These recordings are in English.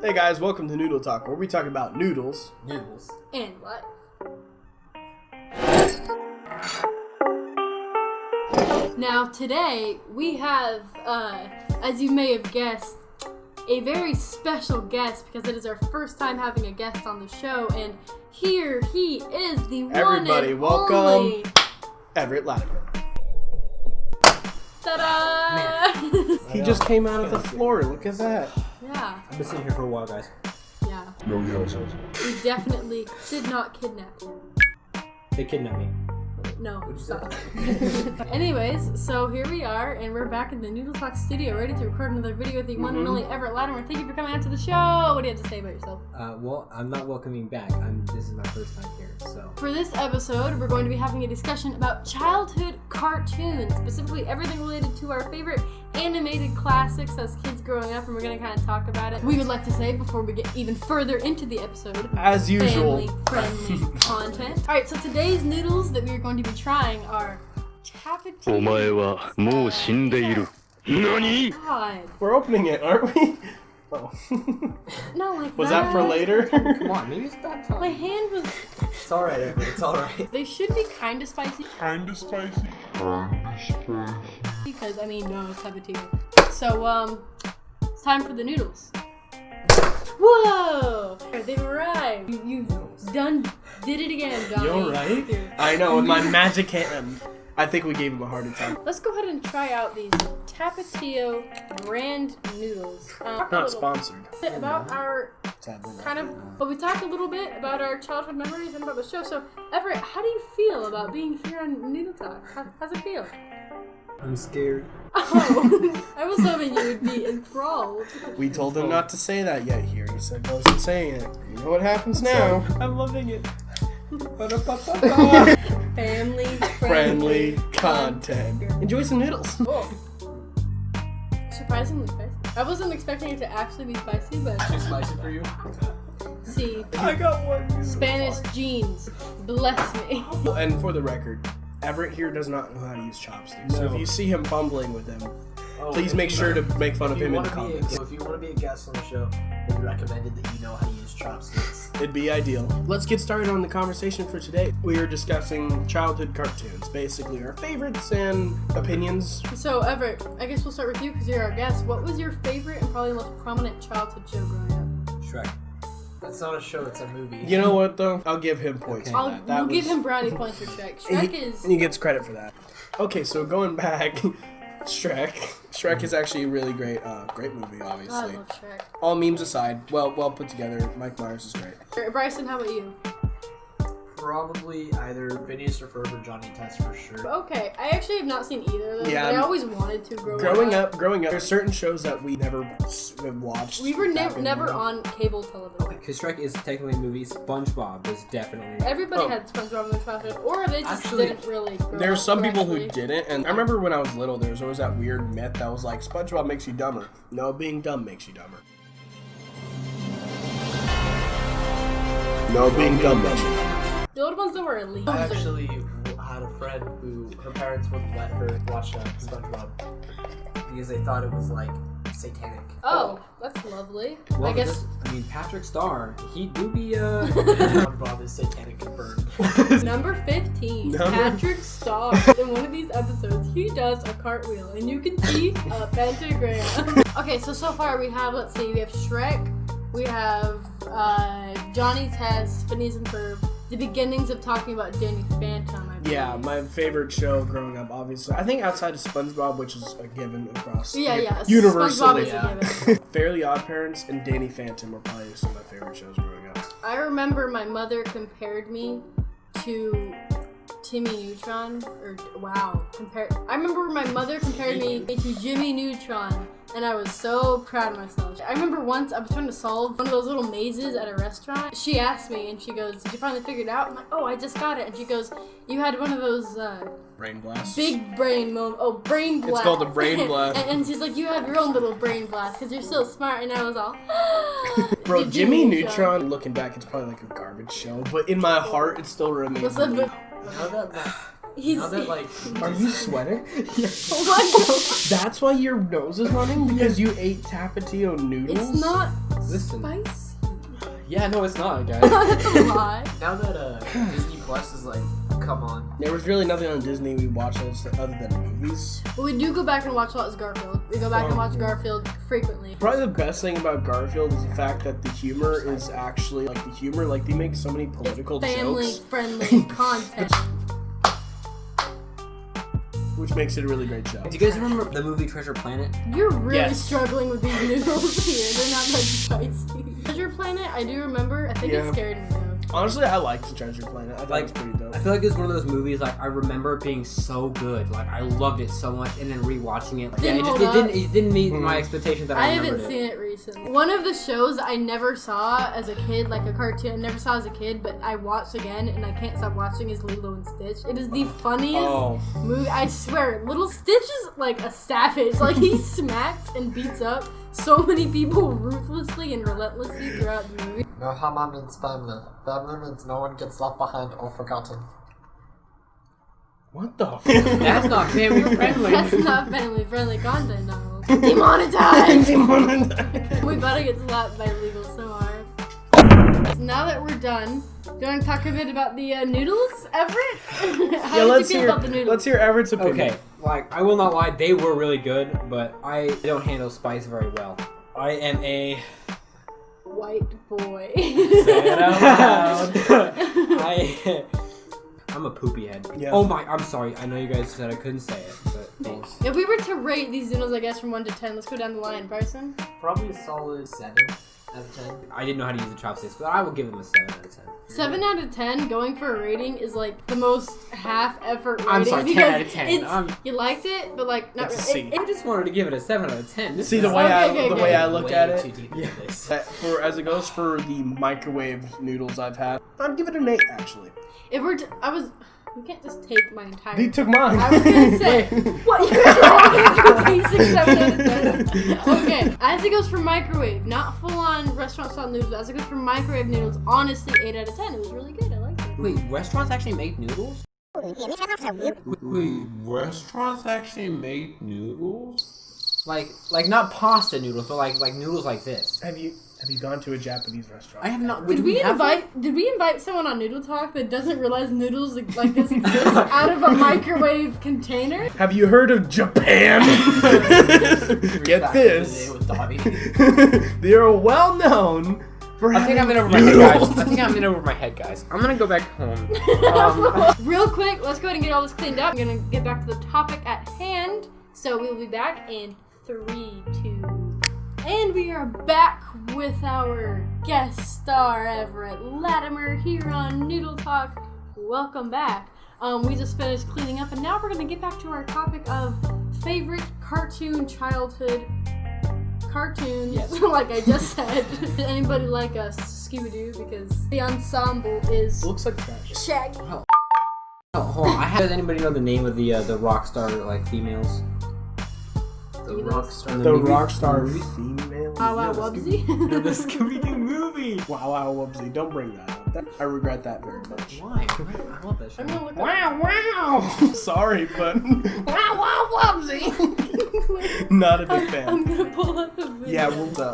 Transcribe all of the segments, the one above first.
Hey guys, welcome to Noodle Talk, where we talk about noodles. Noodles. And what? Now today we have, as you may have guessed, a very special guest because it is our first time having a guest on the show, and here he is, the Everybody, one and welcome only Everett Latimer. Ta-da! He just came out of the floor. Look at that. Yeah. I've been sitting here for a while, guys. Yeah. No, he hasn't. We definitely did not kidnap him. They kidnapped me. No, stop. Anyways, so here we are, and we're back in the Noodle Talk studio, ready to record another video with the one and only Everett Latimer. Thank you for coming out to the show. What do you have to say about yourself? Well, I'm not welcoming back. This is my first time here, so. For this episode, we're going to be having a discussion about childhood cartoons, specifically everything related to our favorite animated classics as kids growing up, and we're going to kind of talk about it. We would like to say, before we get even further into the episode, as usual, family-friendly content. Alright, so today's noodles that we are going to be trying are Tapatio. God. We're opening it, aren't we? Oh. No, like Was that for later? Come on, maybe it's bad time. My hand was... It's alright, Everett. It's alright. They should be kind of spicy. Because, I mean, no, it's Tapatio. So, it's time for the noodles. Whoa! They've arrived. You've did it again, Johnny. You're right. I know, with my magic hand. I think we gave him a heart attack. Let's go ahead and try out these Tapatio brand noodles. Not sponsored. About our kind of, but we talked a little bit about our childhood memories and about the show. So, Everett, how do you feel about being here on Noodle Talk? How's it feel? I'm scared. Oh, I was hoping you would be enthralled. We told him not to say that yet here. He said, "Go and say it." You know what happens now? I'm loving it. Family Friendly content. Enjoy some noodles. Oh. Surprisingly spicy. I wasn't expecting it to actually be spicy, but Too spicy for you? see, I got one. Spanish genes, bless me. And for the record, Everett here does not know how to use chopsticks. So No. if you see him fumbling with them, please make sure to make fun of him in the comments. If you want to be a guest on the show, it's recommended that you know how to use chopsticks. It'd be ideal. Let's get started on the conversation for today. We are discussing childhood cartoons, basically our favorites and opinions. So, Everett, I guess we'll start with you because you're our guest. What was your favorite and probably most prominent childhood show growing up? Shrek. That's not a show, it's a movie. You know what, though? I'll give him points for that. We'll give him brownie points for Shrek. Shrek is... He gets credit for that. Okay, so going back, Shrek. Shrek is actually a really great movie, I obviously. love Shrek. All memes aside, well put together. Mike Myers is great. Bryson, how about you? Probably either Phineas or Ferb or Johnny Test for sure. Okay, I actually have not seen either of them, Yeah, but I always wanted to Growing up, there's certain shows that we never watched. We were back in never the day. on cable television. Because Shrek is technically a movie. SpongeBob is definitely. Everybody had SpongeBob in their childhood, or they just Actually, didn't really grow There's up some people who correctly. didn't, and I remember when I was little, there was always that weird myth that was like, SpongeBob makes you dumber. No, being dumb makes you dumber. No, being dumb makes you dumber. The old ones that were elite. I actually had a friend who her parents wouldn't let her watch SpongeBob because they thought it was like satanic. Oh, that's lovely. Well, I guess Patrick Star, he do be SpongeBob is satanic confirmed. number 15, Patrick Star. In one of these episodes, he does a cartwheel, and you can see a pentagram. Okay, so far we have, let's see, we have Shrek, we have Johnny Test, Phineas and Ferb, the beginnings of talking about Danny Phantom, I believe. Yeah, my favorite show growing up, obviously. I think outside of SpongeBob, which is a given across universally. SpongeBob is a given. Fairly Odd Parents and Danny Phantom were probably some of my favorite shows growing up. I remember my mother compared me to Timmy Neutron, I remember my mother compared me to Jimmy Neutron, and I was so proud of myself. I remember once I was trying to solve one of those little mazes at a restaurant. She asked me, and she goes, "Did you finally figure it out?" I'm like, "Oh, I just got it." And she goes, "You had one of those Brain blast. big brain moment. Oh, brain blast." It's called a brain blast. and she's like, "You have your own little brain blast because you're so smart." And I was all, Bro, Jimmy Neutron, looking back, it's probably like a garbage show, but in my heart, it still remains. What's up, but Are you sweating? Oh my god. That's why your nose is running? Because you ate Tapatio noodles? It's not Listen. spicy. Yeah, no, it's not, guys. That's a lie. Now that Disney Plus is like, come on. There was really nothing on Disney we watched other than movies. But we do go back and watch a lot of Garfield. We go back and watch Garfield frequently. Probably the best thing about Garfield is the fact that the humor is actually they make so many political jokes, Family-friendly content. which makes it a really great show. Do you guys remember the movie Treasure Planet? You're really Yes. struggling with these noodles here. They're not that spicy. Treasure Planet, I do remember. I think it scared me though. Honestly, I liked the Treasure Planet. I thought it was pretty dope. I feel like it's one of those movies, like, I remember it being so good. Like, I loved it so much, and then rewatching it. It didn't meet my expectations that I remembered haven't seen it recently. One of the shows I never saw as a kid, like a cartoon, I never saw as a kid, but I watched again, and I can't stop watching, is Lilo and Stitch. It is the funniest movie. I swear, Little Stitch is like a savage. Like, he smacks and beats up so many people ruthlessly and relentlessly throughout the movie. No, Hama means family. Family means no one gets left behind or forgotten. What the? That's not family friendly. That's not family-friendly content, no. Demonetized! We better get slapped by legal so hard. So now that we're done, do you want to talk a bit about the noodles, Everett? How did you feel about the noodles? Let's hear Everett's opinion. Okay, like, I will not lie, they were really good, but I don't handle spice very well. I am a... white boy. Say it out loud. I'm a poopy head. Yeah. Oh my, I'm sorry. I know you guys said I couldn't say it, but thanks. If we were to rate these noodles, I guess, from 1 to 10, let's go down the line. Bryson? Probably a solid 7 out of 10. I didn't know how to use the chopsticks, but I will give them a 7 out of 10. 7 out of 10, going for a rating is like the most half-effort rating. I'm sorry, 10 because out of 10. it's- you liked it, but like, not It's a really. C. I just wanted to give it a 7 out of 10. See the Okay, way I look Way at too it. deep into this. As it goes for the microwave noodles I've had, I'd give it an 8 actually. If we're, you can't just take my entire. He took mine. I was gonna say, what you're wrong? Basic 7 out of 10. Okay, as it goes for microwave, not full-on restaurant-style noodles, as it goes for microwave noodles, honestly, 8 out of 10. It was really good. I liked it. Wait, restaurants actually make noodles? Wait, restaurants actually make noodles? Like not pasta noodles, but like noodles like this. Have you gone to a Japanese restaurant? I have not. Did we invite someone on Noodle Talk that doesn't realize noodles like this out of a microwave container? Have you heard of Japan? Get this. They are well known for I think I'm in over my head, guys. I'm gonna go back home. Real quick, let's go ahead and get all this cleaned up. I'm gonna get back to the topic at hand. So we'll be back in 3, 2, and we are back with our guest star Everett Latimer here on Noodle Talk. Welcome back. We just finished cleaning up, and now we're gonna get back to our topic of favorite cartoon childhood cartoons. Yes. Like I just said. Anybody like us, Scooby-Doo? Because the ensemble is Looks like trash. Shaggy. Oh, hold on. Does anybody know the name of the rock star like females? The rock star. The rock star female. Wow, wow, Wubsy. The Scooby-Doo movie. Wow, wow, Wubsy. Don't bring that up. I regret that very much. Why? I love that show. I'm gonna look up. Wow. Sorry, but wow, wow, Wubsy. Not a big fan. I'm gonna pull up the video. Yeah,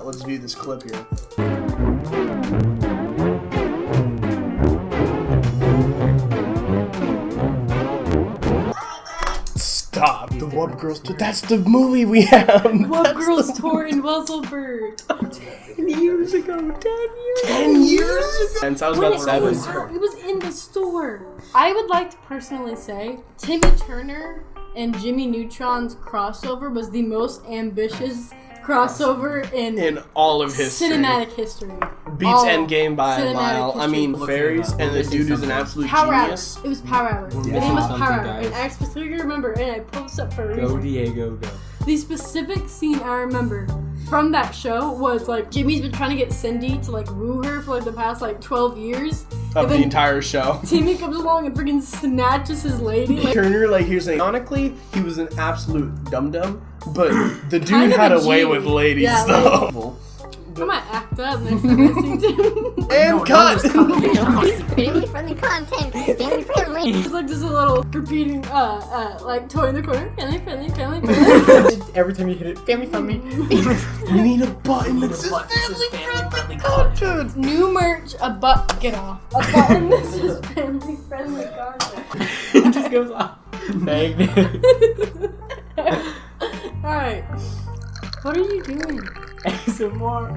let's view this clip here. Stop. The Wub Girls. That's the movie we have. Wub Girls tour in Wesselberg. 10 years ago. 10 years ago. Since I was about 7. It was in the store. I would like to personally say Timmy Turner and Jimmy Neutron's crossover was the most ambitious crossover in all of history. Cinematic history. Beats All Endgame by a cinematic mile. I mean, history. fairies, and the dude is an absolute Power Hour. genius. It was Power Hour. The Yeah. name was Something, Power Hour. guys. And I specifically remember, and I pulled this up for a Go reason. Diego, go. The specific scene I remember from that show was like Jimmy's been trying to get Cindy to like woo her for like the past like 12 years. Of And the then entire show. Timmy comes along and freaking snatches his lady. Like, Turner, like, here's saying, ironically, he was an absolute dum-dum, but the dude Kind of had a a way G. with ladies, Yeah, though. I might act up next time I see Tim. And cut! Family-friendly content. Family-friendly. It's like just a little repeating, like toy in the corner. Family-friendly. Every time you hit it, family friendly. We need a button that says family-friendly content! New merch, get off. A button that says family-friendly content. It just goes off. Magnet. Alright. What are you doing? ASMR.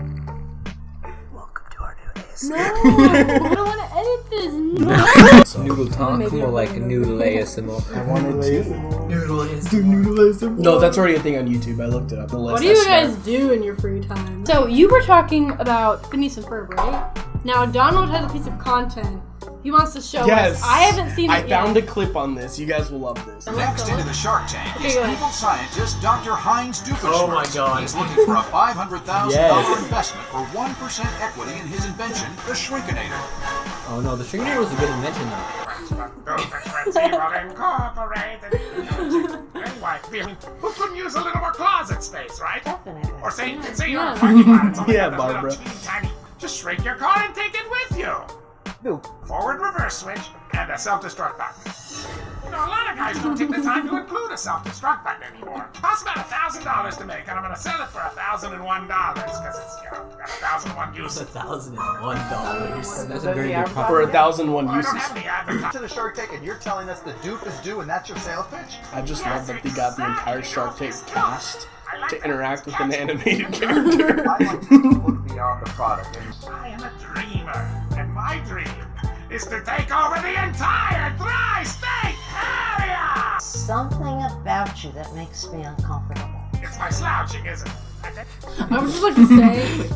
Welcome to our new ASMR. No! I don't want to edit this. No! Noodle Talk, Maybe more I'll like put it noodle over. ASMR. I wanted to. Noodle. No, that's already a thing on YouTube. I looked it up. What do you guys do in your free time? So, you were talking about Phineas and Ferb, right? Now, Donald has a piece of content he wants to show Yes. us. I haven't seen it I found yet. a clip on this. You guys will love this. Next into the Shark Tank Okay, is go ahead. evil scientist Dr. Heinz Doofenshmirtz. Oh my God. He's looking for a $500,000 Yes. investment for 1% equity in his invention, the Shrinkinator. Oh no, the Shrinkinator was a good invention though. Anyway, who couldn't use a little more closet space, right? Definitely. Or say you're Yeah. a parking lot, it's only Yeah, got a little Barbara. teeny tiny. Just shrink your car and take it with you. Forward reverse switch and a self-destruct button. You know, a lot of guys don't take the time to include a self-destruct button anymore. Costs about $1,000 to make, and I'm gonna sell it for $1,001 because it's, you know, got 1,001 uses. $1,001. That's a very good For profit. 1,001 Well, I don't uses. have any advertising. To the Shark Tank, and you're telling us the dupe is due, and that's your sales pitch? I just love that they got the entire Shark Tank cast to interact with an animated character. I'd like to look beyond the product. I am a dreamer, and my dream is to take over the entire tri-state area! Something about you that makes me uncomfortable. It's my slouching, isn't it? I would just like to say,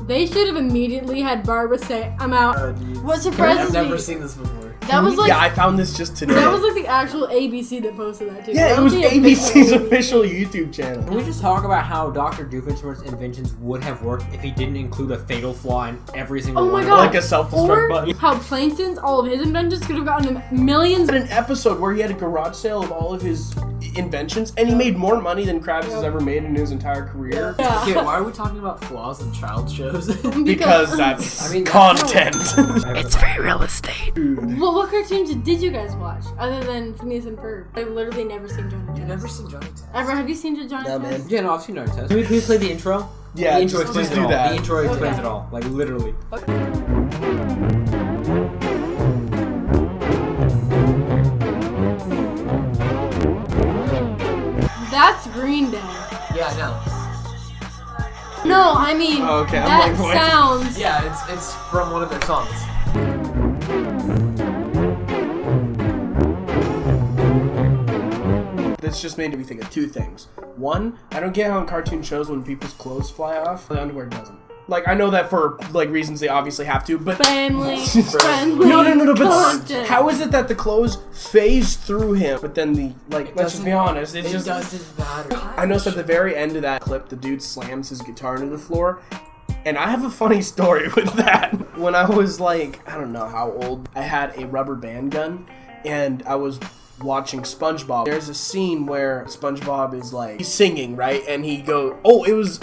they should have immediately had Barbara say, I'm out. What surprises I've never me, seen this before. that was like, Yeah, I found this just today. that was like the actual ABC that posted that too. Yeah, That it was the ABC's official- official YouTube channel. Can we just talk about how Dr. Doofenshmirtz's inventions would have worked if he didn't include a fatal flaw in every single Oh my one? god. Like a self-destruct or button. how Plankton's, all of his inventions could have gotten him millions. Had an episode where he had a garage sale of all of his inventions, and he made more money than Krabs has ever made in his entire career. Yeah. Okay, why are we talking about flaws in child shows? Because that's I mean, that's content. It's free real estate. Well, what cartoons did you guys watch other than Phineas and Ferb? I've literally never seen Johnny Test. You've never seen Johnny Test? Ever? Have you seen Johnny No, Test? man. Yeah, no, I've seen Dr. Test. Can we play the intro? Yeah, the intro just explains do it all. that. The intro explains Okay. it all. Like, literally. That's Green Day. Yeah, I know. No, I mean, Oh, okay, I'm that like, what? sounds... Yeah, it's from one of their songs. This just made me think of two things. One, I don't get how in cartoon shows when people's clothes fly off, the underwear doesn't. Like, I know that for, like, reasons they obviously have to, but... Family friendly No, but content. how is it that the clothes phase through him, but then the, like, let's just be honest, it's It just... doesn't matter. I noticed at the very end of that clip, the dude slams his guitar into the floor, and I have a funny story with that. When I was, like, I don't know how old, I had a rubber band gun, and I was watching SpongeBob. There's a scene where SpongeBob is, like, he's singing, right? And he it was,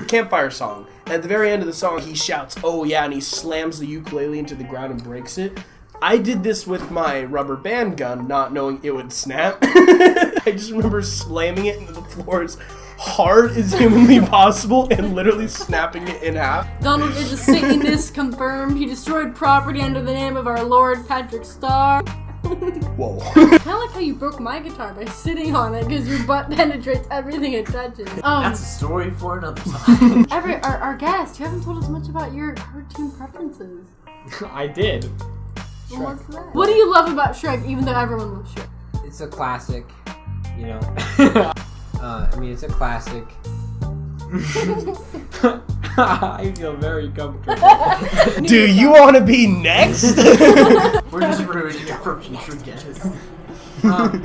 Campfire Song. And at the very end of the song, he shouts, "Oh yeah," and he slams the ukulele into the ground and breaks it. I did this with my rubber band gun, not knowing it would snap. I just remember slamming it into the floor as hard as humanly possible and literally snapping it in half. Donald is a Satanist confirmed. He destroyed property under the name of our Lord Patrick Star. Whoa. Kind of like how you broke my guitar by sitting on it because your butt penetrates everything it touches. That's a story for another time. Everett, our guest, you haven't told us much about your cartoon preferences. I did. What's that? What do you love about Shrek, even though everyone loves Shrek? It's a classic, you know. I mean, it's a classic. I feel very comfortable. Do you want to be next? We're just ruining it for future guests.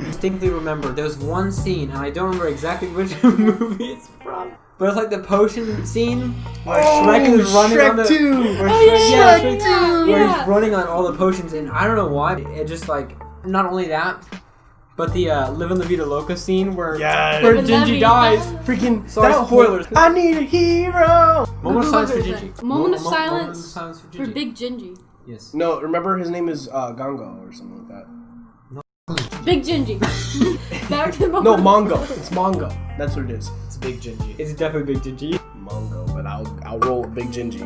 Distinctly remember, there's one scene, and I don't remember exactly which movie it's from, but it's like the potion scene where Shrek is running on the... Shrek 2! Where yeah, Shrek 2! yeah, Where yeah. he's running on all the potions, and I don't know why, it just like, not only that, But the Live in La Vida Loca scene where Yes. where Live in La Gingy Vida. dies. Freaking Sorry, that spoilers. I need a hero. Moment of silence for Who is Gingy. that? Moment of Moment silence of silence for For Gingy. Big Gingy. Yes. No, remember his name is Gongo or something like that. Big Gingy. Back to No, Mongo. It's Mongo. That's what it is. It's Big Gingy. It's definitely Big Gingy. Mongo, but I'll roll with Big Gingy.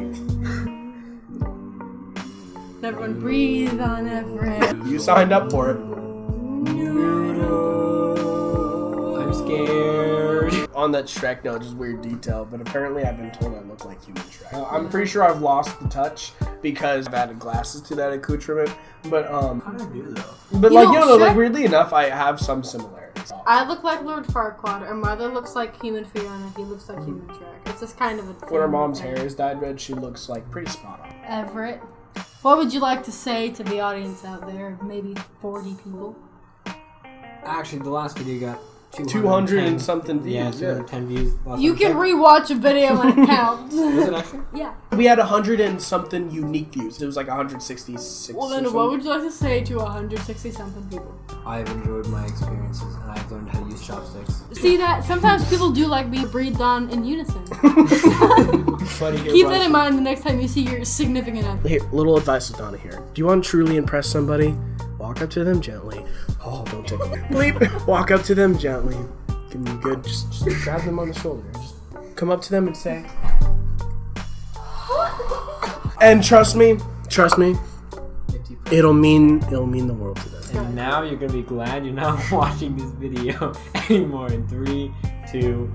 Everyone breathe on Everett. You signed up for it. I'm scared. On that Shrek note, just weird detail, but apparently I've been told I look like human Shrek. I'm pretty sure I've lost the touch because I've added glasses to that accoutrement. But Kind of do though. but You like know, you know, like Shrek- weirdly enough, I have some similarities. I look like Lord Farquaad. Her mother looks like human Fiona. He looks like human Shrek. It's just kind of a When her mom's thing. hair is dyed red, she looks like pretty spot on. Everett, what would you like to say to the audience out there? Maybe 40 people. Actually, the last video got 200 and something views. Yeah, Yeah. 210 views. Last You time I can checked. rewatch a video and it counts. Was it actually? Yeah. We had 100 and something unique views. It was like 166. Well, then, what would you like to say to 160 something people? I've enjoyed my experiences and I've learned how to use chopsticks. See that? Sometimes people do like being breathed on in unison. Funny here, Keep Bryce. that in mind the next time you see your significant other. Here, little advice with Donna here. Do you want to truly impress somebody? Walk up to them gently. Oh, don't take it. Bleep. Walk up to them gently. Give them good. Just grab them on the shoulder. Just come up to them and say. And trust me, it'll mean the world to them. And now you're gonna be glad you're not watching this video anymore in 3, 2,